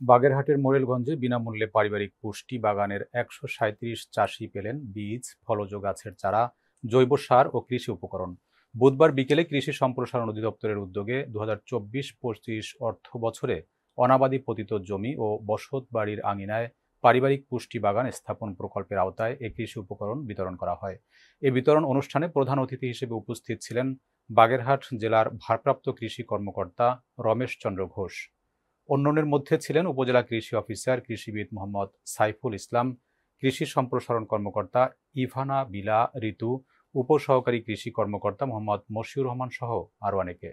বাগেরহাটের মোরেলগঞ্জে বিনামূল্যে পারিবারিক পুষ্টি বাগানের ১৩৭ চাষি পেলেন বীজ, ফলজ গাছের চারা, জৈব সার ও কৃষি উপকরণ। বুধবার বিকেলে কৃষি সম্প্রসারণ অধিদপ্তরের উদ্যোগে ২০২৪-২৫ অর্থ বছরে অনাবাদি পতিত জমি ও বসত বাড়ির আঙিনায় পারিবারিক পুষ্টি বাগান স্থাপন প্রকল্পের আওতায় এ কৃষি উপকরণ বিতরণ করা হয়। এ বিতরণ অনুষ্ঠানে প্রধান অতিথি হিসেবে উপস্থিত ছিলেন বাগেরহাট জেলার ভারপ্রাপ্ত কৃষি কর্মকর্তা রমেশ চন্দ্র ঘোষ। অন্যান্যের মধ্যে ছিলেন উপজেলা কৃষি অফিসার কৃষিবিদ মোহাম্মদ সাইফুল ইসলাম, কৃষি সম্প্রসারণ কর্মকর্তা ইভানা বিলা ঋতু, উপসহকারী কৃষি কর্মকর্তা মোহাম্মদ মশিউর রহমান সহ আরও অনেকে।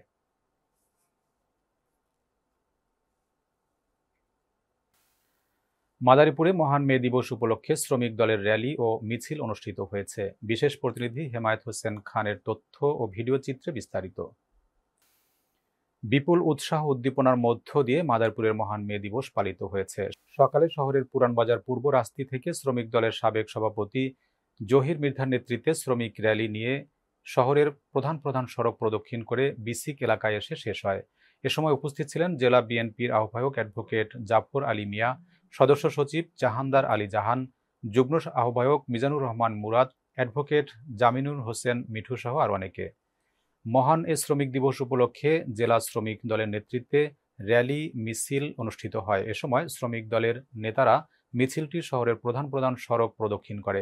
মাদারীপুরে মহান মে দিবস উপলক্ষে শ্রমিক দলের র্যালি ও মিছিল অনুষ্ঠিত হয়েছে। বিশেষ প্রতিনিধি হেমায়েত হোসেন খানের তথ্য ও ভিডিও চিত্রে বিস্তারিত। বিপুল উৎসাহ উদ্দীপনার মধ্য দিয়ে মাদারীপুরের মহান মে দিবস পালিত হয়েছে। সকালে শহরের পুরানবাজার পূর্ব রাস্তি থেকে শ্রমিক দলের সাবেক সভাপতি জহির মৃধার নেতৃত্বে শ্রমিক র্যালি নিয়ে শহরের প্রধান প্রধান সড়ক প্রদক্ষিণ করে বিসিক এলাকায় এসে শেষ হয়। এ সময় উপস্থিত ছিলেন জেলা বিএনপির আহ্বায়ক অ্যাডভোকেট জাফর আলী মিয়া, সদস্য সচিব জাহানদার আলী জাহান, যুগ্ম আহ্বায়ক মিজানুর রহমান মুরাদ, অ্যাডভোকেট জামিনুল হোসেন মিঠু সহ আরও অনেকে। মহান এ শ্রমিক দিবস উপলক্ষে জেলা শ্রমিক দলের নেতৃত্বে র্যালি মিছিল অনুষ্ঠিত হয়। এ সময় শ্রমিক দলের নেতারা মিছিলটি শহরের প্রধান প্রধান সড়ক প্রদক্ষিণ করে।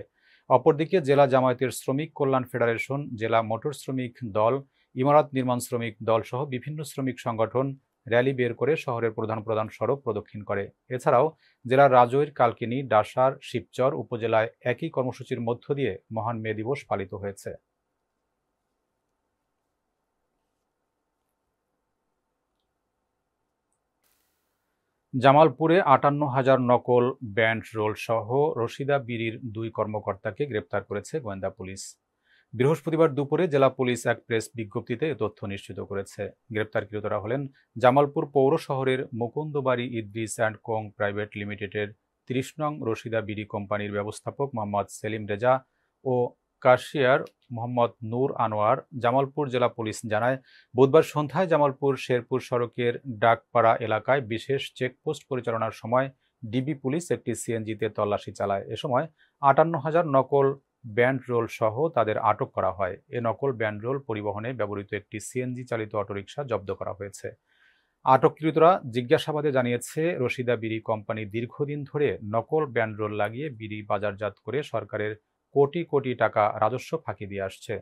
অপরদিকে জেলা জামায়াতের শ্রমিক কল্যাণ ফেডারেশন, জেলা মোটর শ্রমিক দল, ইমারত নির্মাণ শ্রমিক দল সহ বিভিন্ন শ্রমিক সংগঠন র্যালি বের করে শহরের প্রধান প্রধান সড়ক প্রদক্ষিণ করে। এছাড়াও জেলার রাজৈর, কালকিনি, ডাসার, শিবচর উপজেলায় একই কর্মসূচির মধ্য দিয়ে মহান মে দিবস পালিত হয়েছে। জামালপুরে ৫৮,০০০ নকল ব্যান্ড রোল সহ রশিদা বিড়ির ২ কর্মকর্তাকে গ্রেপ্তার করেছে গোয়েন্দা পুলিশ। বৃহস্পতিবার দুপুরে জেলা পুলিশ এক প্রেস বিজ্ঞপ্তিতে এ তথ্য নিশ্চিত করেছে। গ্রেপ্তারকৃতরা হলেন জামালপুর পৌর শহরের মুকুন্দবাড়ি ইদ্রিস অ্যান্ড কোং প্রাইভেট লিমিটেডের ৩০ নং রশিদা বিড়ি কোম্পানির ব্যবস্থাপক মোহাম্মদ সেলিম রেজা ও কাশিয়ার মোহাম্মদ নূর আনোয়ার। জামালপুর জেলা পুলিশ জানায়, বুধবার সন্ধ্যায় জামালপুর শেরপুর সড়কের ডাকপাড়া এলাকায় বিশেষ চেকপোস্ট পরিচালনার সময় ডিবি পুলিশ একটি সিএনজিতে তল্লাশি চালায়। এ সময় ৫৮,০০০ নকল ব্যান্ড রোল সহ তাদের আটক করা হয়। এ নকল ব্যান্ড রোল পরিবহনে ব্যবহৃত একটি সিএনজি চালিত অটোরিকশা জব্দ করা হয়েছে। আটককৃতরা জিজ্ঞাসাবাদে জানিয়েছে, রশিদা বিড়ি কোম্পানি দীর্ঘদিন ধরে নকল ব্যান্ড রোল লাগিয়ে বিড়ি বাজারজাত করে সরকারের কোটি কোটি টাকা রাজস্ব ফাঁকি দিয়ে আসছে।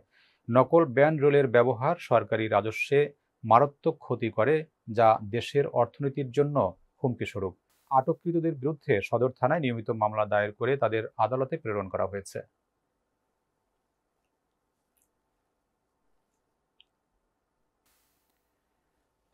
নকল ব্যান্ড রোলের ব্যবহার সরকারি রাজস্বে মারাত্মক ক্ষতি করে, যা দেশের অর্থনীতির জন্য হুমকিস্বরূপ। আটককৃতদের বিরুদ্ধে সদর থানায় নিয়মিত মামলা দায়ের করে তাদের আদালতে প্রেরণ করা হয়েছে।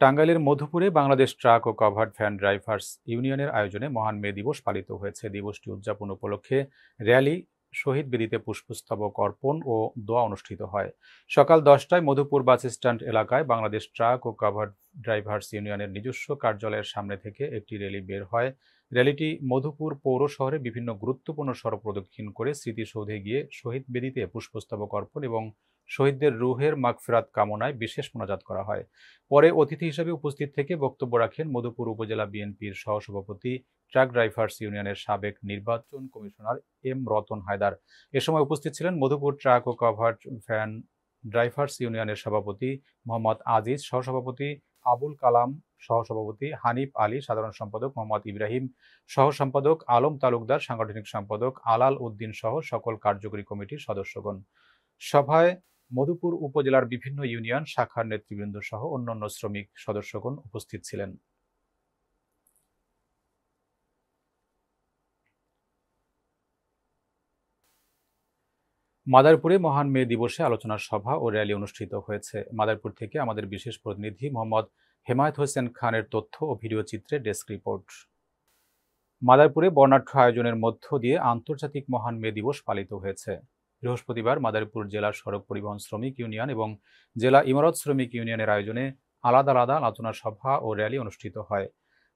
টাঙ্গাইলের মধুপুরে বাংলাদেশ ট্রাক ও কভার্ড ভ্যান ড্রাইভার্স ইউনিয়নের আয়োজনে মহান মে দিবস পালিত হয়েছে। দিবসটি উদযাপন উপলক্ষে র্যালি, শহীদ বেদিতে পুষ্পস্তবক অর্পণ ও দোয়া অনুষ্ঠিত হয়। সকাল ১০টায় মধুপুর বাস স্ট্যান্ড এলাকায় বাংলাদেশ ট্রাক ও কভার্ড ড্রাইভার্স ইউনিয়নের নিজস্ব কার্যালয়ের সামনে থেকে একটি র্যালি বের হয়। র্যালিটি মধুপুর পৌর শহরে বিভিন্ন গুরুত্বপূর্ণ সড়ক প্রদক্ষিণ করে স্মৃতিসৌধে গিয়ে শহীদ বেদিতে পুষ্পস্তবক অর্পণ এবং শহীদদের রুহের মাগফিরাত কামনায় বিশেষ মোনাজাত করা হয়। পরে অতিথি হিসেবে উপস্থিত থেকে বক্তব্য রাখেন মধুপুর উপজেলা বিএনপির সহসভাপতি, ট্রাক ড্রাইভার্স ইউনিয়নের সাবেক নির্বাচন কমিশনার এম রতন হায়দার। এ সময় উপস্থিত ছিলেন মধুপুর ট্রাক ও কভার্ড ভ্যান ড্রাইভার্স ইউনিয়নের সভাপতি মোহাম্মদ আজিজ, সহসভাপতি আবুল কালাম, সহসভাপতি হানিফ আলী, সাধারণ সম্পাদক মোহাম্মদ ইব্রাহিম, সহ সম্পাদক আলম তালুকদার, সাংগঠনিক সম্পাদক আলাল উদ্দিন সহ সকল কার্যকরী কমিটির সদস্যগণ। সভায় মধুপুর উপজেলার বিভিন্ন ইউনিয়ন শাখার নেতৃবৃন্দ সহ অন্যান্য শ্রমিক সদস্যগণ উপস্থিত ছিলেন। মাদারীপুরে মহান মে দিবসে আলোচনা সভা ও র্যালি অনুষ্ঠিত হয়েছে। মাদারীপুর থেকে আমাদের বিশেষ প্রতিনিধি মোহাম্মদ হেমায়েত হোসেন খানের তথ্য ও ভিডিও চিত্রে ডেস্ক রিপোর্ট। মাদারীপুরে বর্ণাঢ্য আয়োজনের মধ্য দিয়ে আন্তর্জাতিক মহান মে দিবস পালিত হয়েছে। বৃহস্পতিবার মাদারীপুর জেলা সড়ক পরিবহন শ্রমিক ইউনিয়ন এবং জেলা ইমারত শ্রমিক ইউনিয়নের আয়োজনে আলাদা আলাদা আলোচনা সভা ও র্যালি অনুষ্ঠিত হয়।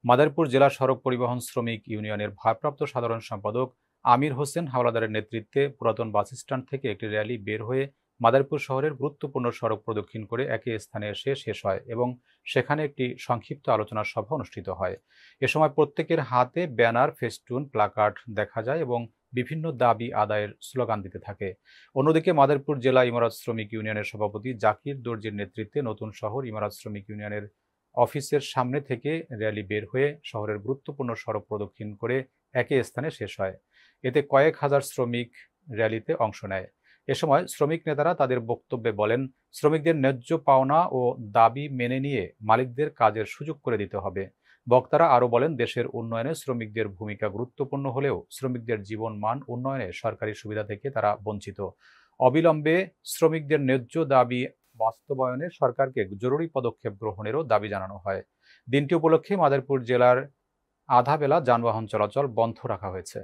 মাদারীপুর জেলা সড়ক পরিবহন শ্রমিক ইউনিয়নের ভারপ্রাপ্ত সাধারণ সম্পাদক আমির হোসেন হাওলাদারের নেতৃত্বে পুরাতন বাস স্ট্যান্ড থেকে একটি র্যালি বের হয়ে মাদারীপুর শহরের গুরুত্বপূর্ণ সড়ক প্রদক্ষিণ করে একই স্থানে এসে শেষ হয় এবং সেখানে একটি সংক্ষিপ্ত আলোচনা সভা অনুষ্ঠিত হয়। এ সময় প্রত্যেকের হাতে ব্যানার, ফেস্টুন, প্লাকার্ড দেখা যায় এবং বিভিন্ন দাবি আদায়ের স্লোগান দিতে থাকে। অন্যদিকে মাদারীপুর জেলা ইমারত শ্রমিক ইউনিয়নের সভাপতি জাকির দর্জির নেতৃত্বে নতুন শহর ইমারত শ্রমিক ইউনিয়নের অফিসের সামনে থেকে র্যালি বের হয়ে শহরের গুরুত্বপূর্ণ সড়ক প্রদক্ষিণ করে একই স্থানে শেষ হয়। এতে কয়েক হাজার শ্রমিক র্যালিতে অংশ নেয়। এ সময় শ্রমিক নেতারা তাদের বক্তব্যে বলেন, শ্রমিকদের ন্যায্য পাওনা ও দাবি মেনে নিয়ে মালিকদের কাজের সুযোগ করে দিতে হবে। বক্তারা আরও বলেন, দেশের উন্নয়নে শ্রমিকদের ভূমিকা গুরুত্বপূর্ণ হলেও শ্রমিকদের জীবন মান উন্নয়নে সরকারি সুবিধা থেকে তারা বঞ্চিত। অবিলম্বে শ্রমিকদের ন্যায্য দাবি বাস্তবায়নে সরকারকে জরুরি পদক্ষেপ গ্রহণেরও দাবি জানানো হয়। দিনটি উপলক্ষে মাদারীপুর জেলার আধা বেলা যানবাহন চলাচল বন্ধ রাখা হয়েছে।